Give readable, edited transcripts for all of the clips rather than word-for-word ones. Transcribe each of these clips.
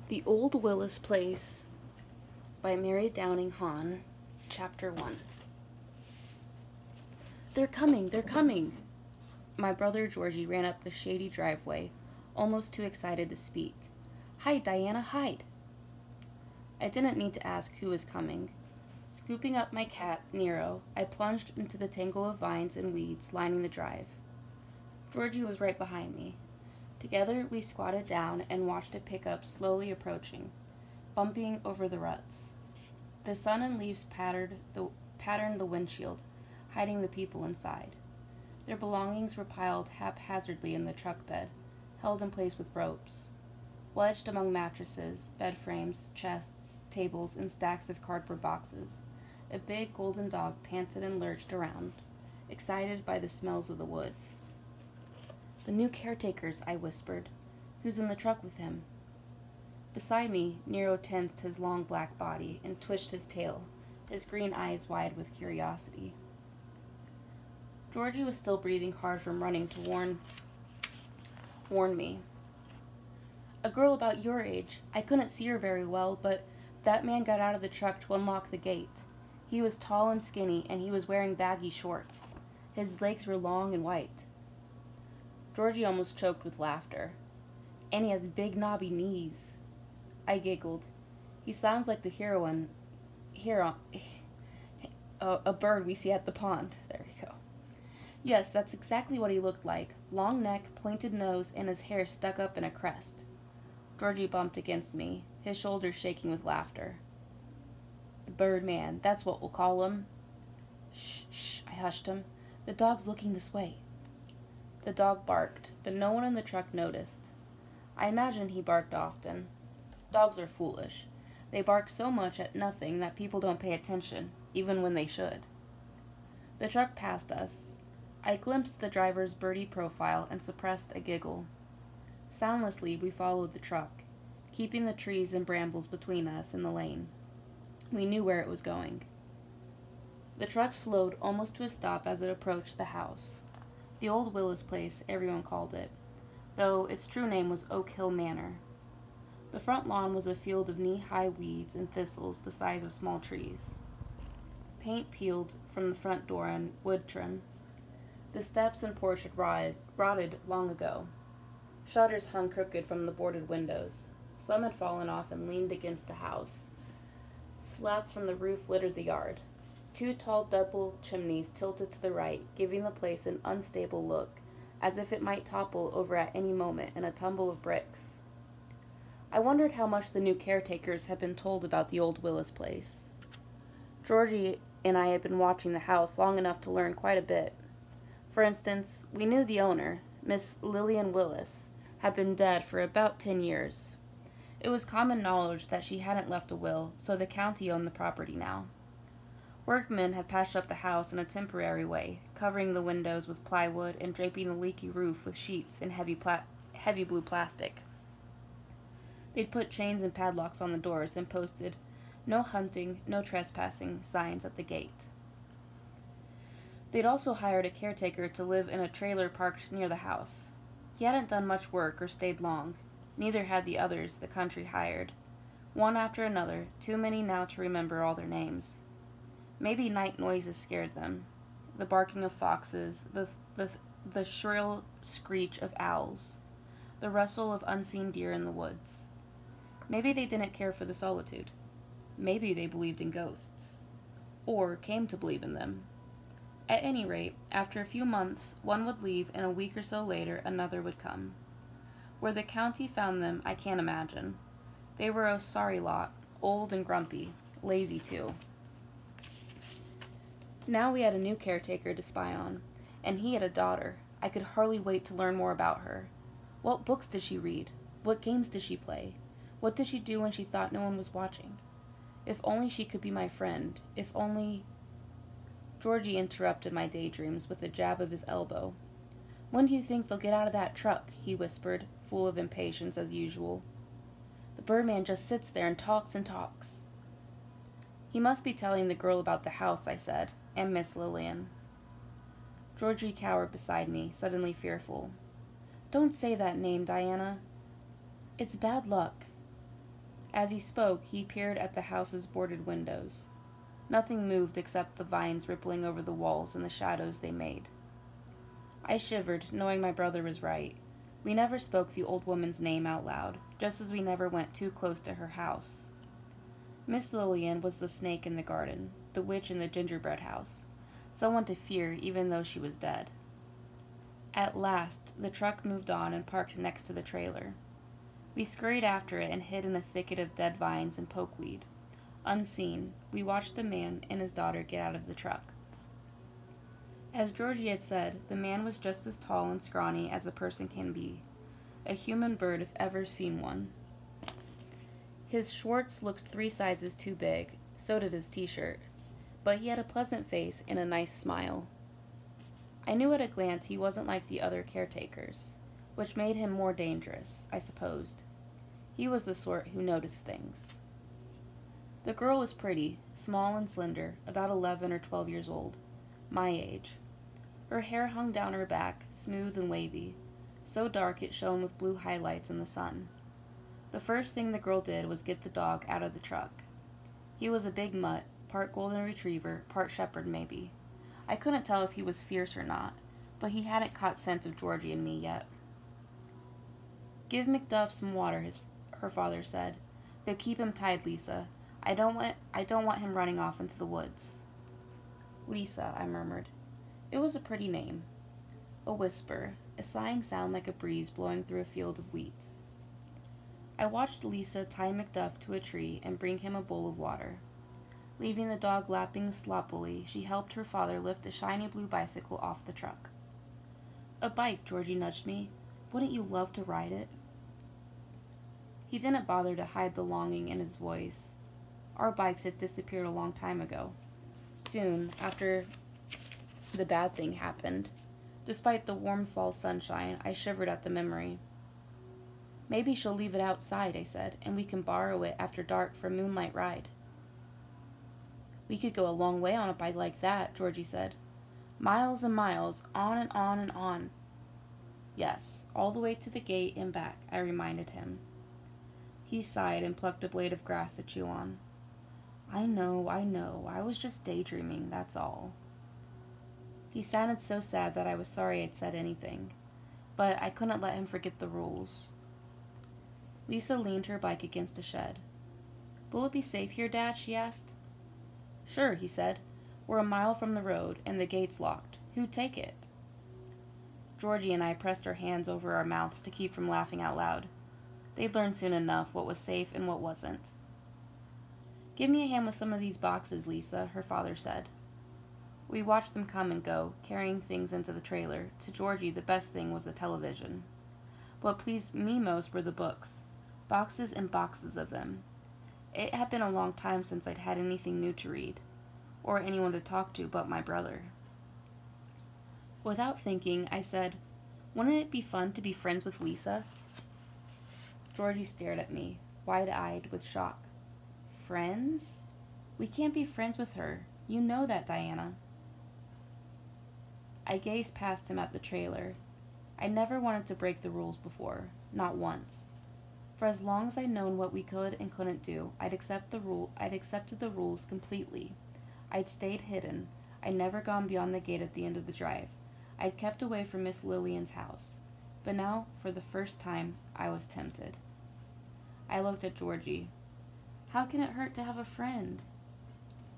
The Old Willis Place by Mary Downing Hahn, Chapter 1. They're coming, they're coming! My brother Georgie ran up the shady driveway, almost too excited to speak. Hide, Diana, hide! I didn't need to ask who was coming. Scooping up my cat, Nero, I plunged into the tangle of vines and weeds lining the drive. Georgie was right behind me. Together we squatted down and watched a pickup slowly approaching, bumping over the ruts. The sun and leaves patterned the windshield, hiding the people inside. Their belongings were piled haphazardly in the truck bed, held in place with ropes. Wedged among mattresses, bed frames, chests, tables, and stacks of cardboard boxes, a big golden dog panted and lurched around, excited by the smells of the woods. The new caretakers, I whispered. Who's in the truck with him? Beside me, Nero tensed his long black body and twitched his tail, his green eyes wide with curiosity. Georgie was still breathing hard from running to warn me. A girl about your age. I couldn't see her very well, but that man got out of the truck to unlock the gate. He was tall and skinny, and he was wearing baggy shorts. His legs were long and white. Georgie almost choked with laughter. And he has big knobby knees. I giggled. He sounds like the a bird we see at the pond. There we go. Yes, that's exactly what he looked like. Long neck, pointed nose, and his hair stuck up in a crest. Georgie bumped against me, his shoulders shaking with laughter. The Birdman, that's what we'll call him. Shh, shh, I hushed him. The dog's looking this way. The dog barked, but no one in the truck noticed. I imagine he barked often. Dogs are foolish. They bark so much at nothing that people don't pay attention, even when they should. The truck passed us. I glimpsed the driver's birdy profile and suppressed a giggle. Soundlessly, we followed the truck, keeping the trees and brambles between us and the lane. We knew where it was going. The truck slowed almost to a stop as it approached the house. The Old Willis Place, everyone called it, though its true name was Oak Hill Manor. The front lawn was a field of knee-high weeds and thistles the size of small trees. Paint peeled from the front door and wood trim. The steps and porch had rotted long ago. Shutters hung crooked from the boarded windows. Some had fallen off and leaned against the house. Slats from the roof littered the yard. Two tall double chimneys tilted to the right, giving the place an unstable look, as if it might topple over at any moment in a tumble of bricks. I wondered how much the new caretakers had been told about the Old Willis Place. Georgie and I had been watching the house long enough to learn quite a bit. For instance, we knew the owner, Miss Lillian Willis, had been dead for about 10 years. It was common knowledge that she hadn't left a will, so the county owned the property now. Workmen had patched up the house in a temporary way, covering the windows with plywood and draping the leaky roof with sheets and heavy blue plastic. They'd put chains and padlocks on the doors and posted "No hunting, no trespassing" signs at the gate. They'd also hired a caretaker to live in a trailer parked near the house. He hadn't done much work or stayed long. Neither had the others the country hired. One after another, too many now to remember all their names. Maybe night noises scared them. The barking of foxes, the shrill screech of owls, the rustle of unseen deer in the woods. Maybe they didn't care for the solitude. Maybe they believed in ghosts. Or came to believe in them. At any rate, after a few months, one would leave, and a week or so later another would come. Where the county found them, I can't imagine. They were a sorry lot, old and grumpy, lazy too. Now we had a new caretaker to spy on, and he had a daughter. I could hardly wait to learn more about her. What books did she read? What games did she play? What did she do when she thought no one was watching? If only she could be my friend. If only... Georgie interrupted my daydreams with a jab of his elbow. When do you think they'll get out of that truck? He whispered, full of impatience as usual. The Birdman just sits there and talks and talks. He must be telling the girl about the house, I said, and Miss Lillian. Georgie cowered beside me, suddenly fearful. Don't say that name, Diana. It's bad luck. As he spoke, he peered at the house's boarded windows. Nothing moved except the vines rippling over the walls and the shadows they made. I shivered, knowing my brother was right. We never spoke the old woman's name out loud, just as we never went too close to her house. Miss Lillian was the snake in the garden, the witch in the gingerbread house, someone to fear even though she was dead. At last, the truck moved on and parked next to the trailer. We scurried after it and hid in a thicket of dead vines and pokeweed. Unseen, we watched the man and his daughter get out of the truck. As Georgie had said, the man was just as tall and scrawny as a person can be. A human bird if ever seen one. His shorts looked 3 sizes too big, so did his t-shirt, but he had a pleasant face and a nice smile. I knew at a glance he wasn't like the other caretakers, which made him more dangerous, I supposed. He was the sort who noticed things. The girl was pretty, small and slender, about 11 or 12 years old, my age. Her hair hung down her back, smooth and wavy, so dark it shone with blue highlights in the sun. The first thing the girl did was get the dog out of the truck. He was a big mutt, part golden retriever, part shepherd maybe. I couldn't tell if he was fierce or not, but he hadn't caught scent of Georgie and me yet. "Give McDuff some water," her father said, "but keep him tied, Lisa. I don't want him running off into the woods." Lisa, I murmured. It was a pretty name. A whisper, a sighing sound like a breeze blowing through a field of wheat. I watched Lisa tie McDuff to a tree and bring him a bowl of water. Leaving the dog lapping sloppily, she helped her father lift a shiny blue bicycle off the truck. "A bike," Georgie nudged me. "Wouldn't you love to ride it?" He didn't bother to hide the longing in his voice. Our bikes had disappeared a long time ago. Soon after the bad thing happened, despite the warm fall sunshine, I shivered at the memory. "Maybe she'll leave it outside," I said, "and we can borrow it after dark for a moonlight ride." "We could go a long way on a bike like that," Georgie said. "Miles and miles, on and on and on." "Yes, all the way to the gate and back," I reminded him. He sighed and plucked a blade of grass to chew on. I know, I was just daydreaming, that's all." He sounded so sad that I was sorry I'd said anything, but I couldn't let him forget the rules. Lisa leaned her bike against a shed. "Will it be safe here, Dad?" she asked. "Sure," he said. "We're a mile from the road, and the gate's locked. Who'd take it?" Georgie and I pressed our hands over our mouths to keep from laughing out loud. They'd learn soon enough what was safe and what wasn't. "Give me a hand with some of these boxes, Lisa," her father said. We watched them come and go, carrying things into the trailer. To Georgie, the best thing was the television. What pleased me most were the books. Boxes and boxes of them. It had been a long time since I'd had anything new to read, or anyone to talk to but my brother. Without thinking, I said, "Wouldn't it be fun to be friends with Lisa?" Georgie stared at me, wide-eyed with shock. "Friends? We can't be friends with her. You know that, Diana." I gazed past him at the trailer. I never wanted to break the rules before, not once. For as long as I'd known what we could and couldn't do, I'd accepted the rules completely. I'd stayed hidden. I'd never gone beyond the gate at the end of the drive. I'd kept away from Miss Lillian's house. But now, for the first time, I was tempted. I looked at Georgie. "How can it hurt to have a friend?"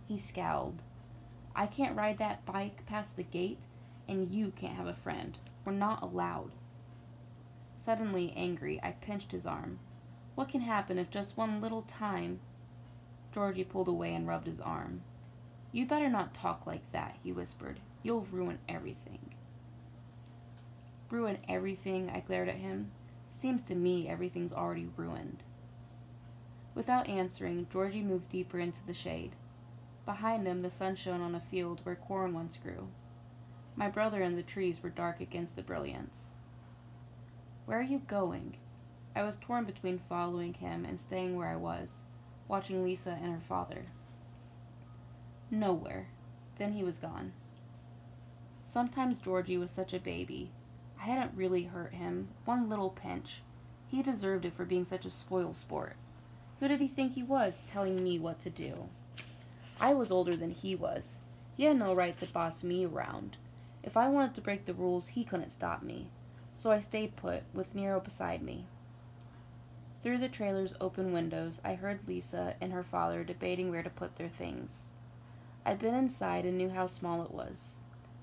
He scowled. "I can't ride that bike past the gate, and you can't have a friend. We're not allowed." Suddenly angry, I pinched his arm. "What can happen if just one little time—" Georgie pulled away and rubbed his arm. "You better not talk like that," he whispered. "You'll ruin everything." "Ruin everything?" I glared at him. "Seems to me everything's already ruined." Without answering, Georgie moved deeper into the shade. Behind him, the sun shone on a field where corn once grew. My brother and the trees were dark against the brilliance. "Where are you going?" I was torn between following him and staying where I was, watching Lisa and her father. "Nowhere." Then he was gone. Sometimes Georgie was such a baby. I hadn't really hurt him, one little pinch. He deserved it for being such a spoil sport. Who did he think he was, telling me what to do? I was older than he was. He had no right to boss me around. If I wanted to break the rules, he couldn't stop me. So I stayed put, with Nero beside me. Through the trailer's open windows, I heard Lisa and her father debating where to put their things. I'd been inside and knew how small it was.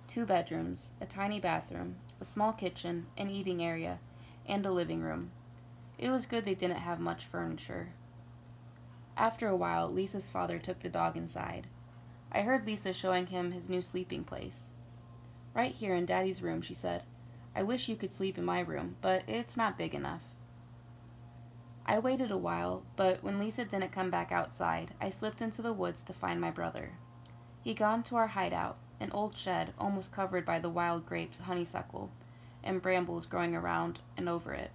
2 bedrooms, a tiny bathroom, a small kitchen, an eating area, and a living room. It was good they didn't have much furniture. After a while, Lisa's father took the dog inside. I heard Lisa showing him his new sleeping place. Right here in Daddy's room, she said. I wish you could sleep in my room, but it's not big enough. I waited a while, but when Lisa didn't come back outside, I slipped into the woods to find my brother. He'd gone to our hideout, an old shed almost covered by the wild grapes, honeysuckle, and brambles growing around and over it.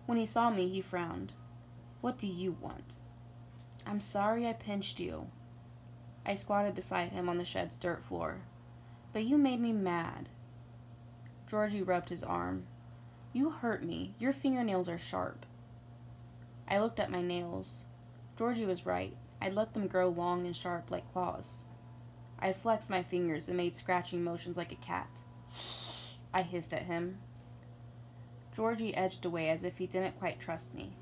When he saw me, he frowned. What do you want? I'm sorry I pinched you. I squatted beside him on the shed's dirt floor. But you made me mad. Georgie rubbed his arm. You hurt me. Your fingernails are sharp. I looked at my nails. Georgie was right. I'd let them grow long and sharp like claws. I flexed my fingers and made scratching motions like a cat. I hissed at him. Georgie edged away as if he didn't quite trust me.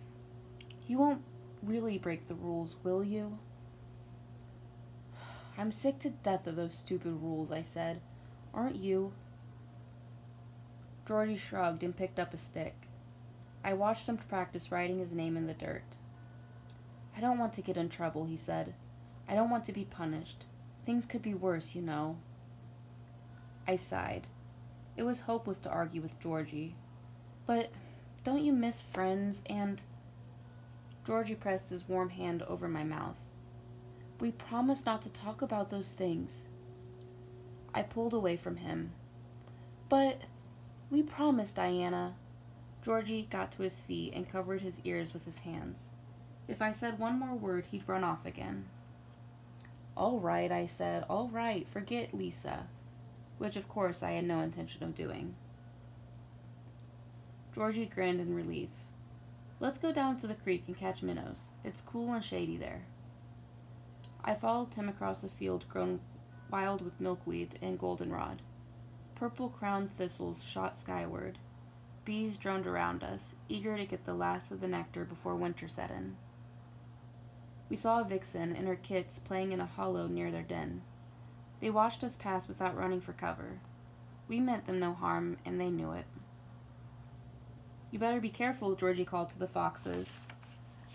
You won't really break the rules, will you? I'm sick to death of those stupid rules, I said. Aren't you? Georgie shrugged and picked up a stick. I watched him practice writing his name in the dirt. I don't want to get in trouble, he said. I don't want to be punished. Things could be worse, you know. I sighed. It was hopeless to argue with Georgie. But don't you miss friends and... Georgie pressed his warm hand over my mouth. We promised not to talk about those things. I pulled away from him. But we promised, Diana. Georgie got to his feet and covered his ears with his hands. If I said one more word, he'd run off again. All right, I said. All right, forget Lisa. Which, of course, I had no intention of doing. Georgie grinned in relief. Let's go down to the creek and catch minnows. It's cool and shady there. I followed him across a field grown wild with milkweed and goldenrod. Purple-crowned thistles shot skyward. Bees droned around us, eager to get the last of the nectar before winter set in. We saw a vixen and her kits playing in a hollow near their den. They watched us pass without running for cover. We meant them no harm, and they knew it. You better be careful, Georgie called to the foxes.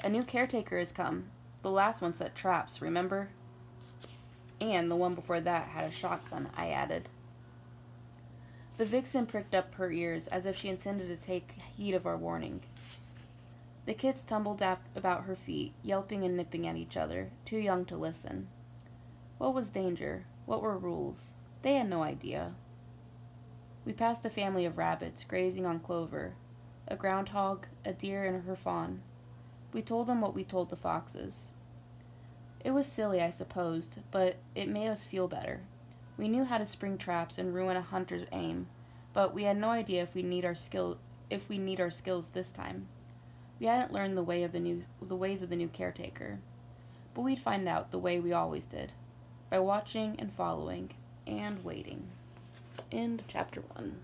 A new caretaker has come. The last one set traps, remember? And the one before that had a shotgun, I added. The vixen pricked up her ears as if she intended to take heed of our warning. The kits tumbled about her feet, yelping and nipping at each other, too young to listen. What was danger? What were rules? They had no idea. We passed a family of rabbits grazing on clover, a groundhog, a deer, and her fawn. We told them what we told the foxes. It was silly, I supposed, but it made us feel better. We knew how to spring traps and ruin a hunter's aim, but we had no idea if we need our skills this time. We hadn't learned the ways of the new caretaker, but we'd find out the way we always did, by watching and following and waiting. End of chapter 1.